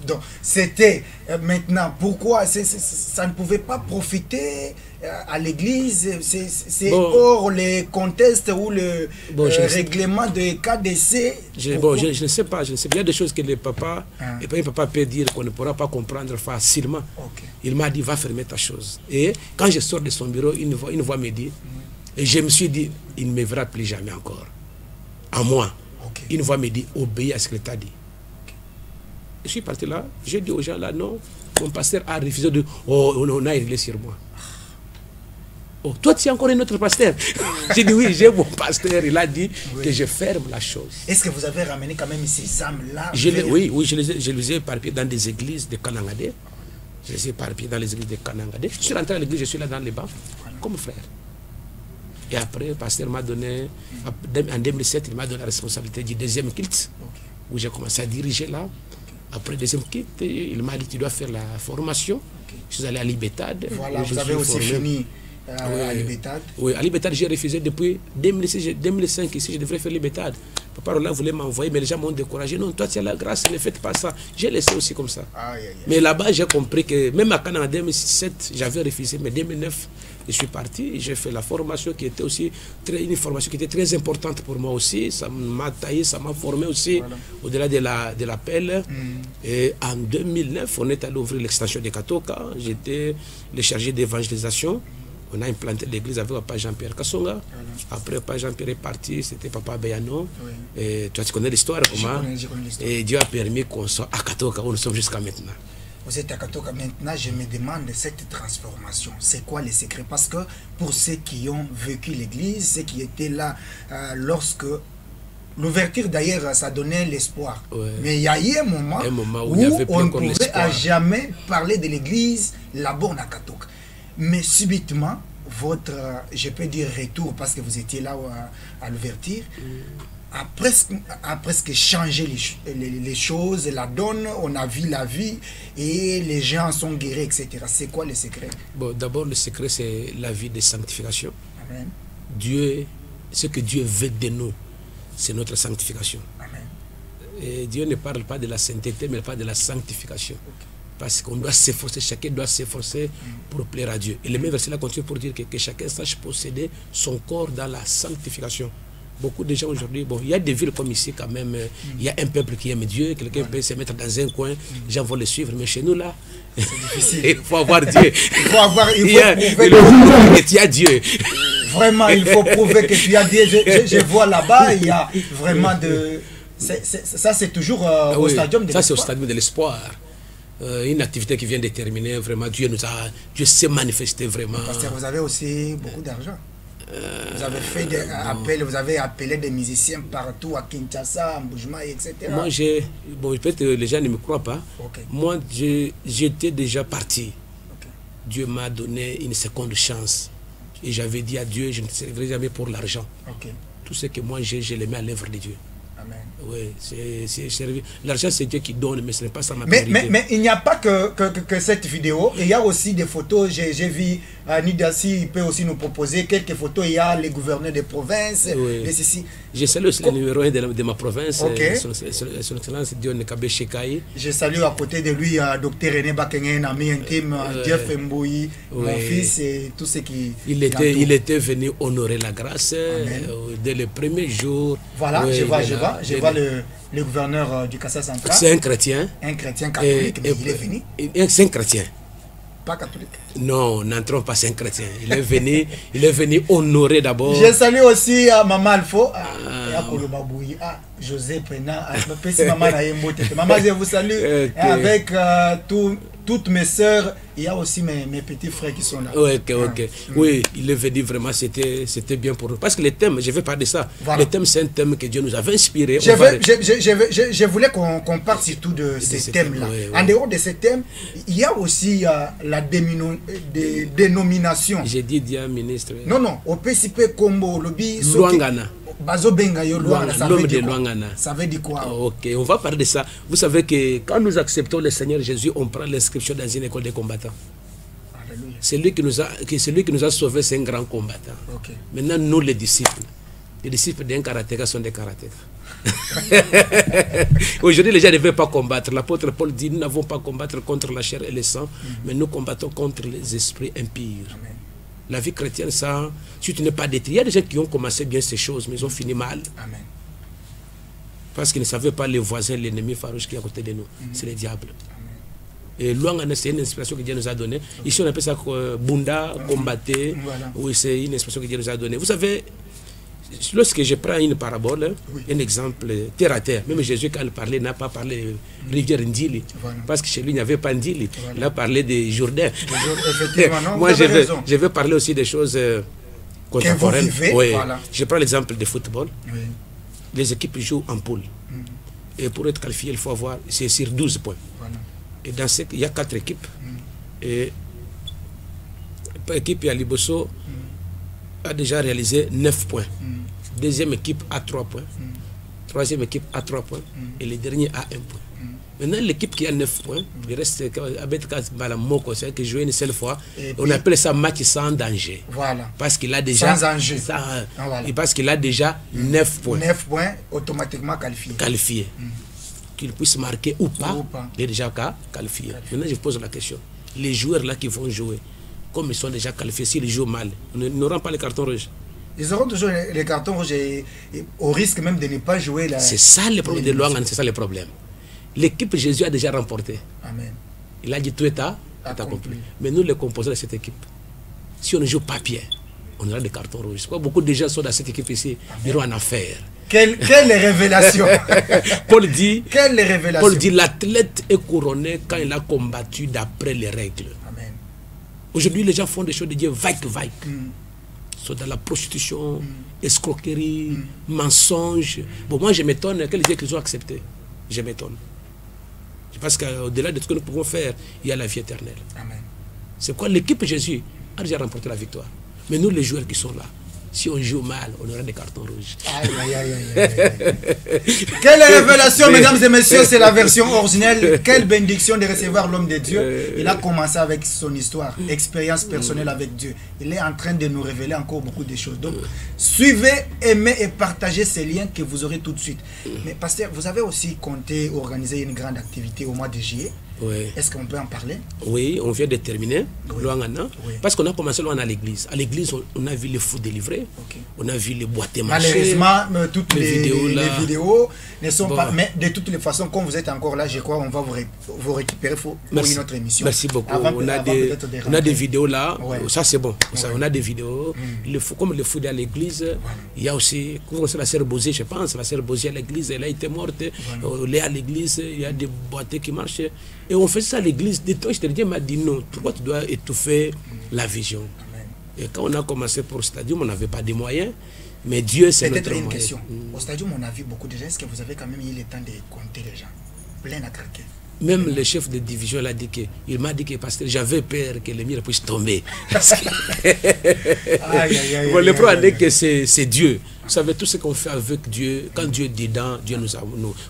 Donc, c'était maintenant, pourquoi ça ne pouvait pas profiter à l'église? C'est hors les contextes ou le règlement de KDC. Je ne sais pas, Il y a des choses que le papa, et puis un papa peut dire qu'on ne pourra pas comprendre facilement. Il m'a dit, va fermer ta chose. Et quand je sors de son bureau, une voix me dit, et je me suis dit, il ne me verra plus jamais encore. À moi. Une voix me dit, obéis à ce qu'il t'a dit. Je suis parti là, j'ai dit aux gens là, non, mon pasteur a refusé de... Oh, on a réglé sur moi. Oh, toi, tu es encore un autre pasteur? J'ai dit oui, j'ai mon pasteur, il a dit que je ferme la chose. Est-ce que vous avez ramené quand même ces âmes-là? Oui, je les ai éparpillés dans des églises de Kanangade. Je les ai éparpillés dans les églises de Kanangade. Je suis rentré à l'église, je suis là dans les bancs, comme frère. Et après, le pasteur m'a donné, en 2007, il m'a donné la responsabilité du deuxième culte, où j'ai commencé à diriger là. Après le deuxième culte, il m'a dit, tu dois faire la formation. Je suis allé à Libetad. Voilà, vous avez aussi fini à Libetad. Oui, à Libetad, j'ai refusé depuis 2005 ici, je devrais faire Libetad. Papa Roland voulait m'envoyer, mais les gens m'ont découragé. Non, toi, tu as la grâce, ne faites pas ça. J'ai laissé aussi comme ça. Mais là-bas, j'ai compris que même à Canada en 2007, j'avais refusé, mais en 2009, je suis parti, j'ai fait la formation qui était aussi une formation qui était très importante pour moi aussi. Ça m'a taillé, ça m'a formé aussi au-delà de l'appel. Et en 2009, on est allé ouvrir l'extension de Katoka. J'étais le chargé d'évangélisation. On a implanté l'église avec Papa Jean-Pierre Kassonga. Après, Papa Jean-Pierre est parti, c'était Papa Beyano. Et toi, tu connais l'histoire, comment? Et Dieu a permis qu'on soit à Katoka, où nous sommes jusqu'à maintenant. Vous êtes à Katoka maintenant, je me demande cette transformation. C'est quoi les secrets? Parce que pour ceux qui ont vécu l'église, ceux qui étaient là lorsque l'ouverture d'ailleurs, ça donnait l'espoir. Mais il y a eu un moment où on ne pouvait à jamais parler de l'église là-bas à Katoka. Mais subitement, votre, je peux dire retour, parce que vous étiez là à l'ouverture, a presque changé les choses, la donne, on a vu la vie et les gens sont guéris, etc. C'est quoi le secret? Bon, d'abord, le secret, c'est la vie de sanctification. Amen. Dieu, ce que Dieu veut de nous, c'est notre sanctification. Amen. Et Dieu ne parle pas de la sainteté, mais il parle de la sanctification. Parce qu'on doit s'efforcer, chacun doit s'efforcer pour plaire à Dieu. Et le même verset là continue pour dire que chacun sache posséder son corps dans la sanctification. Beaucoup de gens aujourd'hui, bon, il y a des villes comme ici quand même, il y a un peuple qui aime Dieu, quelqu'un peut se mettre dans un coin, les gens vont le suivre, mais chez nous là, c'est difficile. Il faut avoir Dieu. Il faut prouver que tu as Dieu. Vraiment, il faut prouver que tu as Dieu. Je vois là-bas, il y a vraiment de... Ça c'est toujours au stadium de l'espoir. Ça c'est au stadium de l'espoir. Une activité qui vient de terminer, vraiment, Dieu s'est manifesté vraiment. Parce que vous avez aussi beaucoup d'argent. Vous avez fait des appels, vous avez appelé des musiciens partout à Kinshasa, à Mboujma, etc. Moi, peut-être les gens ne me croient pas. Moi, j'étais déjà parti. Dieu m'a donné une seconde chance. Et j'avais dit à Dieu, je ne servirai jamais pour l'argent. Tout ce que moi j'ai, je le mets à l'œuvre de Dieu. Amen. Oui, l'argent c'est Dieu qui donne, mais ce n'est pas ça ma priorité. Mais il n'y a pas que cette vidéo, il y a aussi des photos, j'ai vu Nidassi, il peut aussi nous proposer quelques photos, il y a les gouverneurs des provinces, les ceci. Je salue aussi le numéro 1 de ma province, son excellence Dion Kabe Shekai. Je salue à côté de lui Dr René Bakengen, un ami intime, Jeff Mbouyi, mon fils et tous ceux qui... Il était venu honorer la grâce dès le premier jour. Voilà, je vois le gouverneur du Kassai central. C'est un chrétien. Un chrétien catholique, mais il est venu. C'est un chrétien. Pas catholique. Non, n'entrons pas, c'est un chrétien. Il est venu honorer d'abord. Je salue aussi Maman Alpho, José Pena, Maman, je vous salue. Avec toutes mes soeurs, il y a aussi mes petits frères qui sont là. Oui, il est venu vraiment, c'était bien pour nous. Parce que le thème, je vais parler de ça. Le thème, c'est un thème que Dieu nous avait inspiré. Je voulais qu'on parle surtout de ces thèmes-là. En dehors de ces thèmes, il y a aussi la dénomination. J'ai dit, ministre. Non, au PCP Combo, Lobby, Luangana. L'homme de Luangana. Ça veut dire quoi? Ok, on va parler de ça. Vous savez que quand nous acceptons le Seigneur Jésus, on prend l'inscription dans une école de combattants. C'est lui qui nous a sauvés, c'est un grand combattant. Maintenant, nous les disciples d'un karatéka sont des karatékas. Aujourd'hui, les gens ne veulent pas combattre. L'apôtre Paul dit, nous n'avons pas à combattre contre la chair et le sang, mais nous combattons contre les esprits impurs. Amen. La vie chrétienne, ça, si tu n'es pas détruit, il y a des gens qui ont commencé bien ces choses, mais ils ont fini mal. Amen. Parce qu'ils ne savaient pas les voisins, l'ennemi farouche qui est à côté de nous. C'est le diable. Et Luangana, c'est une inspiration que Dieu nous a donnée. Ici, on appelle ça Bunda, combattre. Voilà. Oui, c'est une expression que Dieu nous a donnée. Vous savez, lorsque je prends une parabole, un exemple terre à terre, même Jésus, quand il parlait, n'a pas parlé de rivière Ndili. Voilà. Parce que chez lui, il n'y avait pas Ndili. Voilà. Il a parlé des Jourdains. Effectivement, non, Moi, vous avez raison. je vais parler aussi des choses contemporaines. vivez, Oui. voilà. Je prends l'exemple de football. Oui. Les équipes jouent en poule. Et pour être qualifié, il faut avoir, c'est sur 12 points. Voilà. Et dans il y a 4 équipes. Et l'équipe Yaliboso a déjà réalisé 9 points. Deuxième équipe a 3 points. Troisième équipe a 3 points. Et le dernier a 1 point. Maintenant, l'équipe qui a 9 points, il reste c'est que jouer une seule fois. On appelle ça match sans danger. Voilà. Parce qu'il a déjà. Sans danger. Voilà. Et parce qu'il a déjà 9 points. 9 points automatiquement qualifiés. Qualifiés. Qu'il puisse marquer ou pas, il est déjà qualifié. Maintenant, je pose la question. Les joueurs là qui vont jouer, comme ils sont déjà qualifiés, s'ils jouent mal, ils n'auront pas les cartons rouges. Ils auront toujours les cartons rouges et au risque même de ne pas jouer. C'est ça le problème de Luangana, c'est ça le problème. L'équipe Jésus a déjà remporté. Amen. Il a dit tout est accompli. Mais nous, les composants de cette équipe, si on ne joue pas bien, on aura des cartons rouges. Beaucoup de gens sont dans cette équipe ici, ils auront en affaire. Quelle révélation. Paul dit, quelle révélation. Paul dit, l'athlète est couronné quand il a combattu d'après les règles. Amen. Aujourd'hui, les gens font des choses de Dieu vague. Ils sont dans la prostitution, escroquerie, mensonge. Bon, moi, je m'étonne qu'ils ont accepté. Je m'étonne. Parce qu'au-delà de ce que nous pouvons faire, il y a la vie éternelle. Amen. C'est quoi? L'équipe Jésus a déjà remporté la victoire. Mais nous, les joueurs qui sont là, si on joue mal, on aura des cartons rouges. Aïe, aïe, aïe, aïe. Quelle révélation, mesdames et messieurs, c'est la version originelle. Quelle bénédiction de recevoir l'homme de Dieu. Il a commencé avec son histoire, expérience personnelle avec Dieu. Il est en train de nous révéler encore beaucoup de choses. Donc, suivez, aimez et partagez ces liens que vous aurez tout de suite. Mais pasteur, vous avez aussi compté organiser une grande activité au mois de juillet. Oui. Est-ce qu'on peut en parler? Oui, on vient de terminer Luangana. Oui. Parce qu'on a commencé loin à l'église. À l'église, on a vu les fous délivrés. On a vu les boîtes marchées. Malheureusement, toutes les vidéos ne sont bon. pas. Mais de toutes les façons, comme vous êtes encore là, je crois qu'on va vous récupérer pour une autre émission. Merci beaucoup. On a des vidéos là. Ouais. Ça, c'est bon. Ça, on a des vidéos. Comme le fou à l'église, il y a aussi. Comment c'est la sœur Bosé, je pense. La sœur Bosé à l'église, elle a été morte. Elle est à l'église, il y a des boîtes qui marchent. Et on fait ça à l'église. Dieu m'a dit non, pourquoi tu dois étouffer la vision? Amen. Et quand on a commencé pour le stadium, on n'avait pas de moyens. Mais Dieu, c'est notre moyen. Peut-être une question. Au stadium, on a vu beaucoup de gens. Est-ce que vous avez quand même eu le temps de compter les gens? Plein à craquer. Même le chef de division il m'a dit que pasteur, j'avais peur que les murs puissent tomber. Le problème est que c'est Dieu. Vous savez, tout ce qu'on fait avec Dieu, quand Dieu dit dans, Dieu nous a.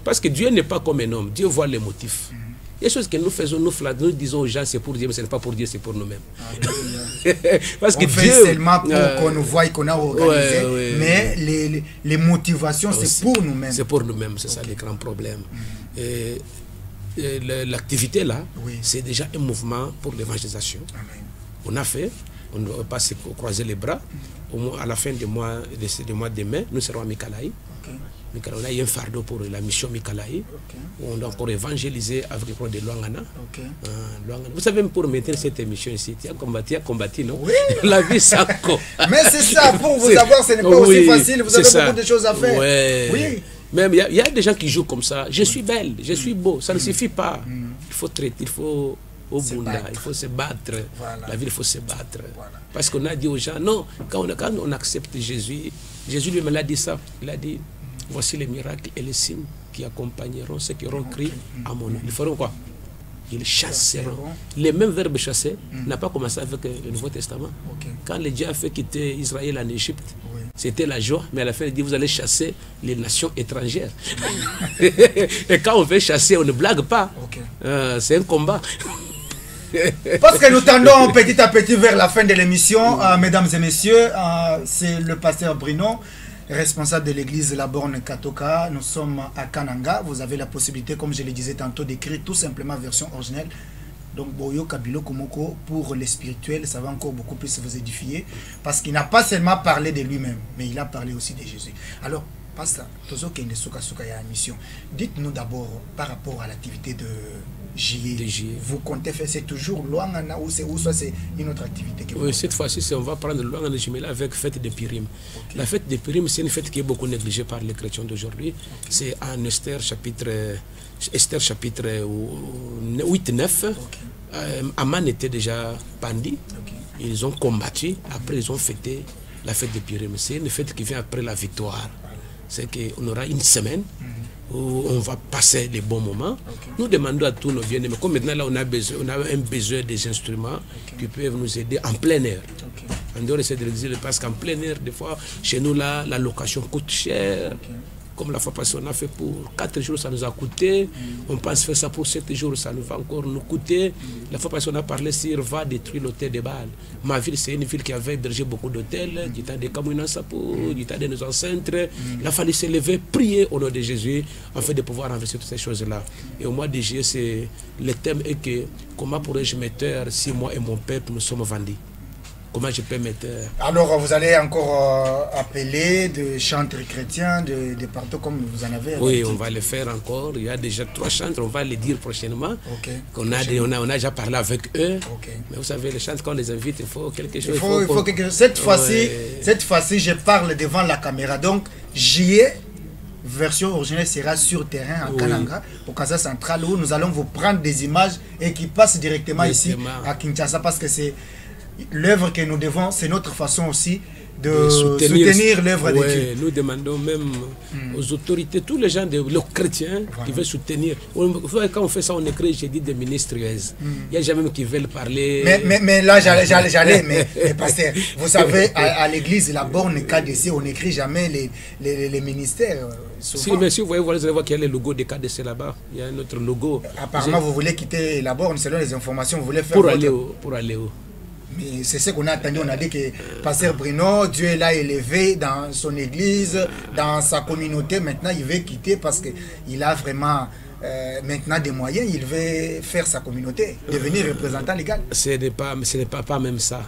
Parce que Dieu n'est pas comme un homme. Dieu voit les motifs. Les choses que nous faisons, nous disons aux gens, c'est pour Dieu, mais ce n'est pas pour Dieu, c'est pour nous-mêmes. Parce que on fait Dieu, seulement pour qu'on nous voie, qu'on a organisé, mais les motivations, c'est pour nous-mêmes. C'est pour nous-mêmes, c'est ça le grand problème. L'activité là, c'est déjà un mouvement pour l'évangélisation. On a fait, on ne va pas se croiser les bras. À la fin du mois de mai, nous serons à Mikalaï. On a eu un fardeau pour la mission Mikalaï. On doit encore évangéliser avec le projet de Luangana. Vous savez, pour maintenir cette émission ici, tu as combattu, non? Oui. La vie, ça mais c'est ça, pour vous avoir, ce n'est pas aussi facile. Vous avez beaucoup de choses à faire. Oui. Même il y a des gens qui jouent comme ça. Je suis belle, je suis beau. Ça ne suffit pas. Il faut traiter, il faut au Bunda, il faut se battre. Voilà. La vie, il faut se battre. Voilà. Parce qu'on a dit aux gens, non, quand on accepte Jésus, Jésus lui-même l'a dit ça. Il a dit, voici les miracles et les signes qui accompagneront ceux qui auront crié à mon nom. Ils feront quoi? Ils chasseront. Les mêmes verbes chasser n'a pas commencé avec le Nouveau Testament. Quand le Dieu a fait quitter Israël en Égypte, c'était la joie, mais à la fin, il dit, vous allez chasser les nations étrangères. Et quand on veut chasser, on ne blague pas. C'est un combat. Parce que nous tendons petit à petit vers la fin de l'émission, mesdames et messieurs, c'est le pasteur Bruno. responsable de l'église La Borne Katoka. Nous sommes à Kananga. Vous avez la possibilité, comme je le disais tantôt, d'écrire tout simplement version originelle. Donc, Boyo Kabilo Komoko, pour les spirituels, ça va encore beaucoup plus vous édifier. Parce qu'il n'a pas seulement parlé de lui-même, mais il a parlé aussi de Jésus. Alors, Pasteur, mission. Dites-nous d'abord par rapport à l'activité de JE. Vous comptez faire, c'est toujours Luangana ou soit c'est une autre activité que vous Oui, cette fois-ci, on va prendre Luangana jumelé avec fête de Purim. Okay. La fête de Purim, c'est une fête qui est beaucoup négligée par les chrétiens d'aujourd'hui. Okay. C'est en Esther chapitre 8-9. Okay. Aman était déjà bandit. Okay. Ils ont combattu. Après, ils ont fêté la fête de Purim. C'est une fête qui vient après la victoire. C'est qu'on aura une semaine où on va passer les bons moments. Okay. Nous demandons à tous nos bien-aimés, comme maintenant là on a un besoin des instruments qui peuvent nous aider en plein air. Okay. En dehors de l'église, parce qu'en plein air, des fois, chez nous là, la location coûte cher. Okay. Comme la fois passée, on a fait pour 4 jours, ça nous a coûté. On pense faire ça pour 7 jours, ça nous va encore nous coûter. La fois passée, on a parlé sur va détruire l'hôtel de Bâle. Ma ville, c'est une ville qui avait hébergé beaucoup d'hôtels, du temps des Kamouina Sapo, du temps de nos ancêtres. Il a fallu se lever, prier au nom de Jésus, afin de pouvoir renverser toutes ces choses-là. Et au mois de juillet, le thème est que comment pourrais-je me taire si moi et mon peuple nous sommes vendus? Comment je peux mettre... Alors, vous allez encore appeler de chantres chrétiens de partout comme vous en avez? Oui, on va le faire encore. Il y a déjà 3 chantres, on va les dire prochainement. Okay. On a déjà parlé avec eux. Okay. Mais vous savez, les chantres, quand on les invite, il faut quelque chose. Il faut quelque chose. Cette fois-ci, je parle devant la caméra. Donc, JE, version originale, sera sur terrain à Kananga, au Casa Central, où nous allons vous prendre des images et qui passent directement ici à Kinshasa, parce que c'est l'œuvre que nous devons, c'est notre façon aussi de soutenir l'œuvre de Dieu. Nous demandons même aux autorités, tous les gens, les chrétiens qui veulent soutenir. Quand on fait ça, on écrit, j'ai dit des ministres. Il y a jamais qui veulent parler. Mais là, j'allais, mais pasteur, vous savez, à l'église, la borne KDC, on n'écrit jamais les ministères. Si, mais si vous voyez, vous allez voir qu'il y a le logo des KDC là-bas. Il y a notre logo. Apparemment, vous voulez quitter la borne, selon les informations, vous voulez faire... Pour aller où? Mais c'est ce qu'on a entendu, on a dit que Pasteur Bruno, Dieu l'a élevé dans son église, dans sa communauté. Maintenant, il veut quitter parce qu'il a vraiment maintenant des moyens. Il veut faire sa communauté, devenir représentant légal. Ce n'est pas même ça,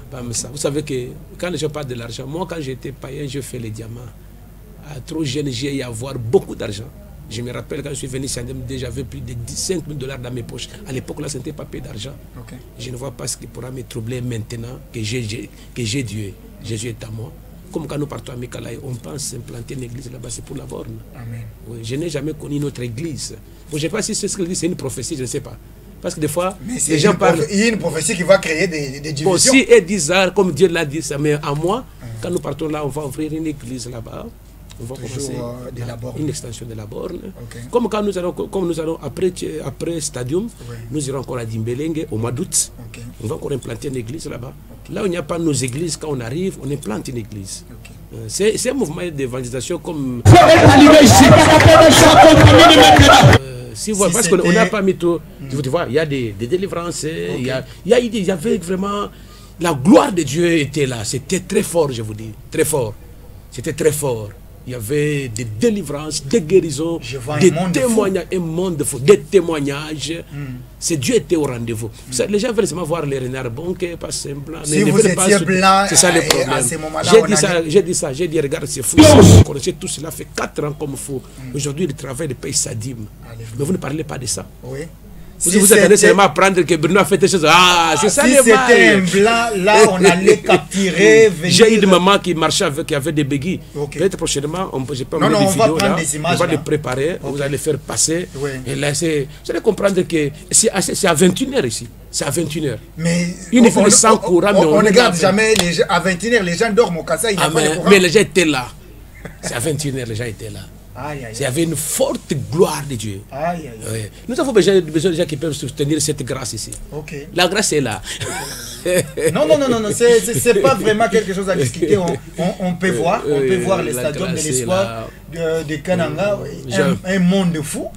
Vous savez que quand les gens parlent de l'argent, moi quand j'étais païen, je fais les diamants. À trop jeune, j'ai eu à avoir beaucoup d'argent. Je me rappelle quand je suis venu, j'avais plus de 5 000 $ dans mes poches. À l'époque, là, ce n'était pas payé d'argent. Okay. Je ne vois pas ce qui pourra me troubler maintenant que j'ai Dieu. Jésus est à moi. Comme quand nous partons à Mikalaï, on pense implanter une église là-bas, c'est pour la borne. Amen. Oui, je n'ai jamais connu notre église. Bon, je ne sais pas si c'est une prophétie, je ne sais pas. Parce que des fois, les gens parlent... Il y a une prophétie qui va créer des divisions. Bon, si ils disent, comme Dieu l'a dit, ça, mais à moi, quand nous partons là, on va ouvrir une église là-bas. On va commencer une extension de la borne. Okay. Comme nous allons après Stadium, nous irons encore à Dimbelenge au mois d'août. Okay. On va encore implanter une église là-bas. Okay. Là où il n'y a pas nos églises, quand on arrive, on implante une église. Okay. C'est un mouvement d'évangélisation comme... parce qu'on n'a pas mis tout... Tu vois, il y a des délivrances, il y avait vraiment... La gloire de Dieu était là. C'était très fort, je vous dis. Très fort. C'était très fort. Il y avait des délivrances, des guérisons, des témoignages, un monde de fou, des témoignages. C'est Dieu était au rendez-vous. Les gens veulent seulement voir les renards bons, pas simples. Si vous étiez blanc, c'est ça le problème. À ce moment-là, j'ai dit, regarde, c'est fou. Vous connaissez tout cela, fait 4 ans comme fou. Aujourd'hui, il travaille de paye Sadim. Mais vous ne parlez pas de ça. Oui. Vous attendez seulement à apprendre que Bruno a fait des choses. Ah, c'est ça le mal. Si c'était un blanc, là, on allait capturer, venir... J'ai eu une maman qui marchait avec, qui avait des béguilles. Okay. Peut-être prochainement, je peux mettre des vidéos là. On va les préparer, vous allez les faire passer. Oui. Et là, vous allez comprendre que c'est à 21h ici. C'est à 21h. Mais une fois sans courant, mais on ne regarde jamais. À 21h, les gens dorment au Kassa, il n'y a pas de courant. Mais les gens étaient là. C'est à 21h, les gens étaient là. Il y avait une forte gloire de Dieu. Oui. Nous avons besoin de gens qui peuvent soutenir cette grâce ici. Okay. La grâce est là. Non, c'est pas vraiment quelque chose à discuter. On peut voir les stadiums de l'espoir de Kananga, un monde fou.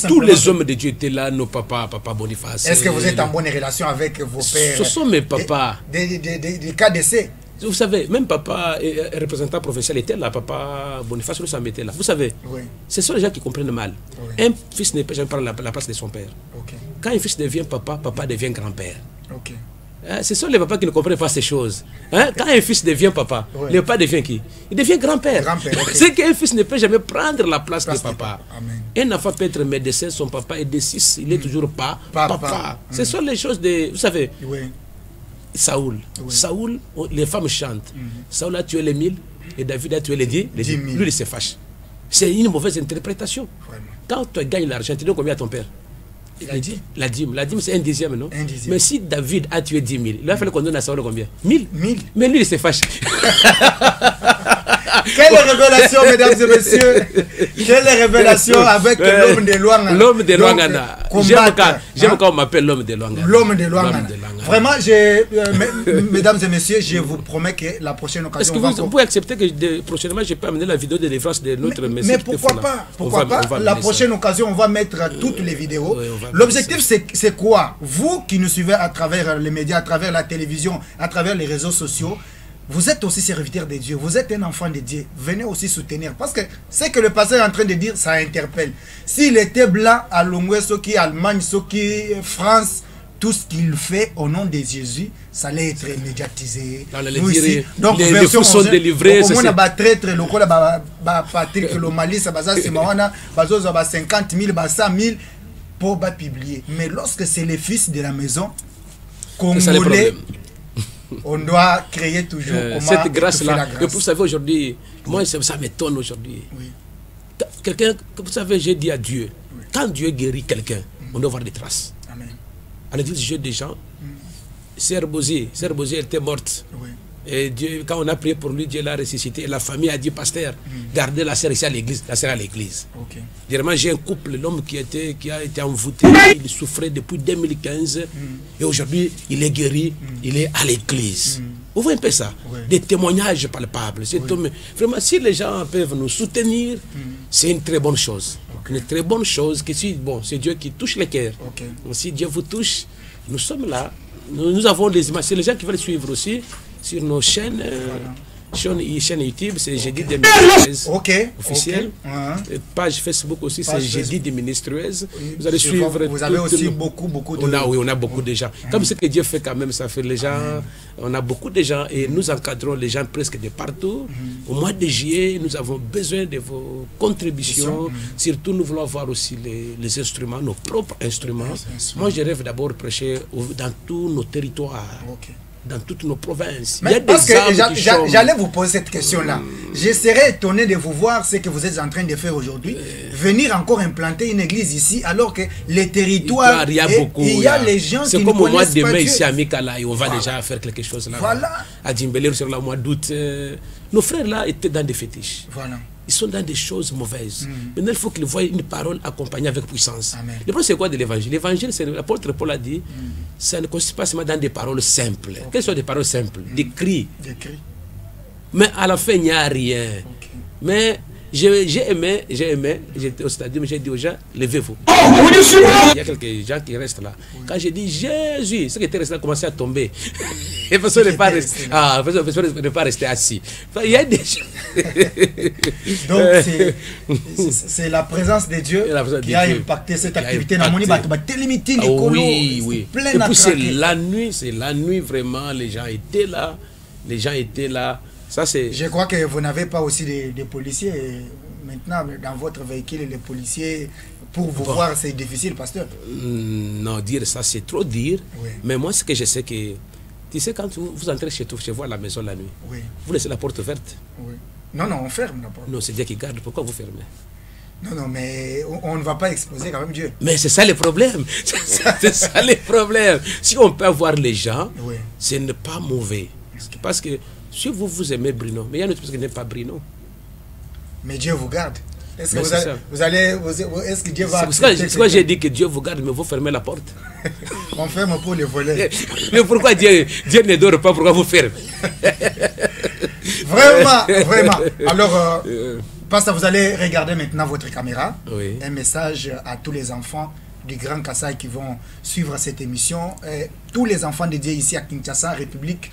Tous les hommes de Dieu étaient là, nos papas, Papa Boniface. Est-ce que vous êtes en bonne relation avec vos pères? Ce sont mes papas. Des KDC. Vous savez, même papa, représentant provincial était là, papa Boniface Loussam était là. Vous savez, ce sont les gens qui comprennent mal. Un fils ne peut jamais prendre la place de son père. Quand un fils devient papa, papa devient grand-père. Ce sont les papas qui ne comprennent pas ces choses. Hein? Quand un fils devient papa, le papa devient qui? Il devient grand-père. C'est qu'un fils ne peut jamais prendre la place de papa. Un enfant peut être médecin, son papa est D6, il est toujours pas papa. Ce sont les choses de... Vous savez, Saoul, Saoul, les femmes chantent. Saoul a tué les 1000 et David a tué les 10 000. Lui, il se fâche. C'est une mauvaise interprétation. Quand tu gagnes l'argent, tu donnes combien à ton père? La dîme. La dîme, c'est un dixième, non? Mais si David a tué 10 000, il a fallu qu'on donne à Saoul combien? 1000. Mais lui, il se fâche. Quelle révélation, mesdames et messieurs! Quelle révélation avec l'homme de Luangana. L'homme de Luangana. J'aime quand on m'appelle l'homme de Luangana. L'homme de Luangana. Vraiment, mesdames et messieurs, je vous promets que la prochaine occasion... Est-ce que vous pouvez accepter que prochainement, je peux amener la vidéo de délivrance de notre message? Mais pourquoi pas? Pourquoi pas? La prochaine occasion, on va mettre toutes les vidéos. L'objectif, c'est quoi? Vous qui nous suivez à travers les médias, à travers la télévision, à travers les réseaux sociaux, vous êtes aussi serviteur de Dieu, vous êtes un enfant de Dieu. Venez aussi soutenir. Parce que ce que le pasteur est en train de dire, ça interpelle. S'il était blanc à Longwe, ce qui est Allemagne, ce qui est France, tout ce qu'il fait au nom de Jésus, ça allait être médiatisé. Donc, les fous sont délivrés. On a traître, le col, Patrick, le Mali, ça va 50 000, 100 000 pour publier. Mais lorsque c'est les fils de la maison, congolais, on doit créer toujours cette grâce-là. Et vous savez, aujourd'hui, moi, ça m'étonne aujourd'hui. Quelqu'un, vous savez, j'ai dit à Dieu, quand Dieu guérit quelqu'un, on doit voir des traces. Amen. À l'église du jeu des gens, Sœur Bosier était morte. Et Dieu, quand on a prié pour lui, Dieu l'a ressuscité. Et la famille a dit, pasteur, gardez la sœur ici à l'église. La sœur à l'église. Directement, j'ai un couple, l'homme qui a été envoûté, il souffrait depuis 2015. Et aujourd'hui, il est guéri, il est à l'église. Vous voyez un peu ça? Des témoignages palpables. Vraiment, si les gens peuvent nous soutenir, c'est une très bonne chose. Une très bonne chose. Que si, bon, c'est Dieu qui touche les cœurs. Si Dieu vous touche, nous sommes là. Nous avons des images. C'est les gens qui veulent suivre aussi sur nos chaînes. Chaîne YouTube, c'est Jeudi des Ministres officiel. Page Facebook aussi, c'est Jeudi des Ministres. Vous allez suivre. Vous avez aussi beaucoup de... On a beaucoup de gens. Comme ce que Dieu fait quand même, ça fait les gens. On a beaucoup de gens et nous encadrons les gens presque de partout. Au mois de juillet, nous avons besoin de vos contributions. Surtout, nous voulons avoir aussi les instruments, nos propres instruments. Moi, je rêve d'abord prêcher dans tous nos territoires. Dans toutes nos provinces. Mais parce que j'allais vous poser cette question-là. Je serais étonné de vous voir ce que vous êtes en train de faire aujourd'hui. Venir encore implanter une église ici, alors que les territoires, il y a beaucoup. Il y a les gens qui ne connaissent pas Dieu. C'est comme au mois de mai ici à Mikala, on va déjà faire quelque chose là. Voilà. À Djimbélé, sur le mois d'août. Nos frères là étaient dans des fétiches. Voilà. Ils sont dans des choses mauvaises. Maintenant, il faut qu'ils voient une parole accompagnée avec puissance. Amen. Le problème, c'est quoi de l'évangile? L'évangile, l'apôtre Paul a dit, ça ne consiste pas seulement dans des paroles simples. Quelles sont des paroles simples? Des cris. Mais à la fin, il n'y a rien. Mais j'ai aimé, j'étais au stadium, j'ai dit aux gens, levez-vous. Il y a quelques gens qui restent là. Quand j'ai dit Jésus, ceux qui étaient restés là commençaient à tomber. Et personne ne pas rester assis. Enfin, il y a des gens. Donc, c'est la présence de Dieu qui a impacté cette activité. Oui. Et puis c'est la nuit vraiment, les gens étaient là. Ça, je crois que vous n'avez pas aussi des policiers. Maintenant, dans votre véhicule, les policiers, pour vous voir, c'est difficile, pasteur. Non, dire ça, c'est trop dire. Mais moi, ce que je sais que... Tu sais, quand vous entrez chez vous à la maison la nuit, vous laissez la porte ouverte. Non, on ferme la porte. Non, c'est Dieu qui garde. Pourquoi vous fermez? Non, mais on ne va pas exposer quand même Dieu. Mais c'est ça le problème. C'est ça le problème. Si on peut avoir les gens, ce n'est pas mauvais. Parce que si vous aimez Bruno, mais il y a une autre personne qui n'aime pas Bruno. Mais Dieu vous garde. Est-ce que Dieu va... C'est pourquoi j'ai dit que Dieu vous garde, mais vous fermez la porte. On ferme pour les volets. Mais pourquoi Dieu ne dort pas? Pourquoi vous fermez? Vraiment. Alors, pasteur, vous allez regarder maintenant votre caméra. Un message à tous les enfants du Grand Kasaï qui vont suivre cette émission. Tous les enfants de Dieu ici à Kinshasa, République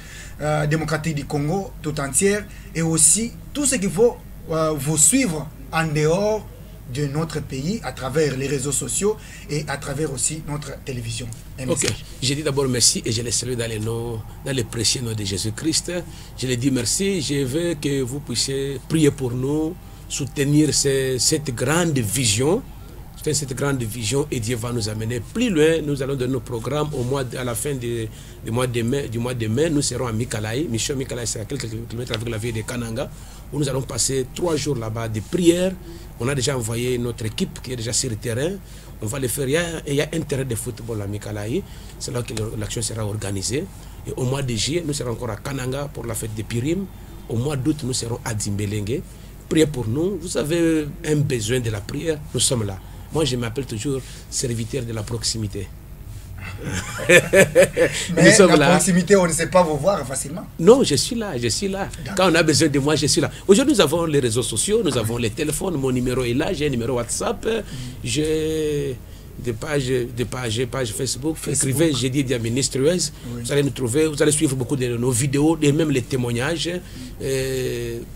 démocratique du Congo tout entière et aussi tout ce qu'il faut vous suivre en dehors de notre pays à travers les réseaux sociaux et à travers aussi notre télévision. Ok, je dis d'abord merci et je les salue dans les précieux noms de Jésus-Christ. Je les dis merci, je veux que vous puissiez prier pour nous, soutenir cette grande vision. Cette grande vision et Dieu va nous amener plus loin. Nous allons donner nos programmes à la fin du mois de mai. Nous serons à Mikalaï. Mission Mikalaï, c'est à quelques kilomètres avec la ville de Kananga, où nous allons passer 3 jours là-bas de prière. On a déjà envoyé notre équipe qui est déjà sur le terrain. On va le faire. Il y a un terrain de football à Mikalaï. C'est là que l'action sera organisée. Et au mois de juillet, nous serons encore à Kananga pour la fête de Pirim. Au mois d'août, nous serons à Dzimbelenge. Priez pour nous. Vous avez un besoin de la prière. Nous sommes là. Moi, je m'appelle toujours serviteur de la proximité. Mais la proximité, on ne sait pas vous voir facilement. Non, je suis là. Quand on a besoin de moi, je suis là. Aujourd'hui, nous avons les réseaux sociaux, nous avons les téléphones. Mon numéro est là, j'ai un numéro WhatsApp, j'ai des pages Facebook. Écrivez Jédi Dia Ministreuse. Oui. Vous allez nous trouver, vous allez suivre beaucoup de nos vidéos et même les témoignages.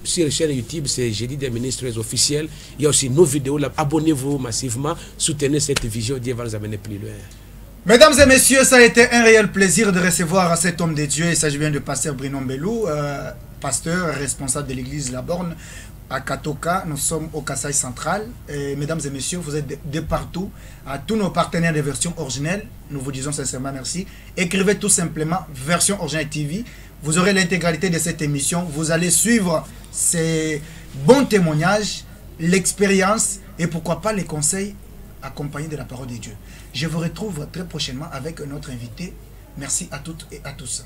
Sur la chaîne YouTube, c'est Jédi Dia Ministreuse officielle. Il y a aussi nos vidéos là. Abonnez-vous massivement, soutenez cette vision. Dieu va nous amener plus loin. Mesdames et messieurs, ça a été un réel plaisir de recevoir cet homme de Dieu. Il s'agit bien de pasteur Bruno Mbelou, pasteur responsable de l'église La Borne à Katoka. Nous sommes au Kasaï central. Et mesdames et messieurs, vous êtes de partout. À tous nos partenaires de version originelle, nous vous disons sincèrement merci. Écrivez tout simplement version originelle TV. Vous aurez l'intégralité de cette émission. Vous allez suivre ces bons témoignages, l'expérience et pourquoi pas les conseils accompagnés de la parole de Dieu. Je vous retrouve très prochainement avec un autre invité. Merci à toutes et à tous.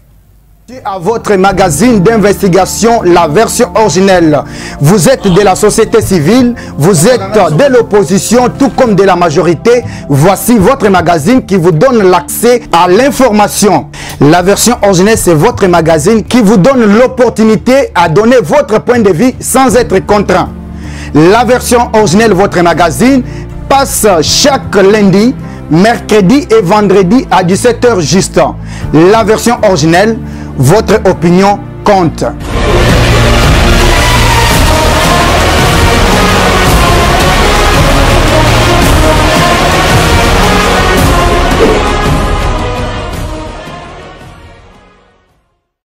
À votre magazine d'investigation, la version originelle. Vous êtes de la société civile, vous êtes de l'opposition, tout comme de la majorité. Voici votre magazine qui vous donne l'accès à l'information. La version originelle, c'est votre magazine qui vous donne l'opportunité à donner votre point de vue sans être contraint. La version originelle, votre magazine, passe chaque lundi, mercredi et vendredi à 17h juste. La version originelle, votre opinion compte.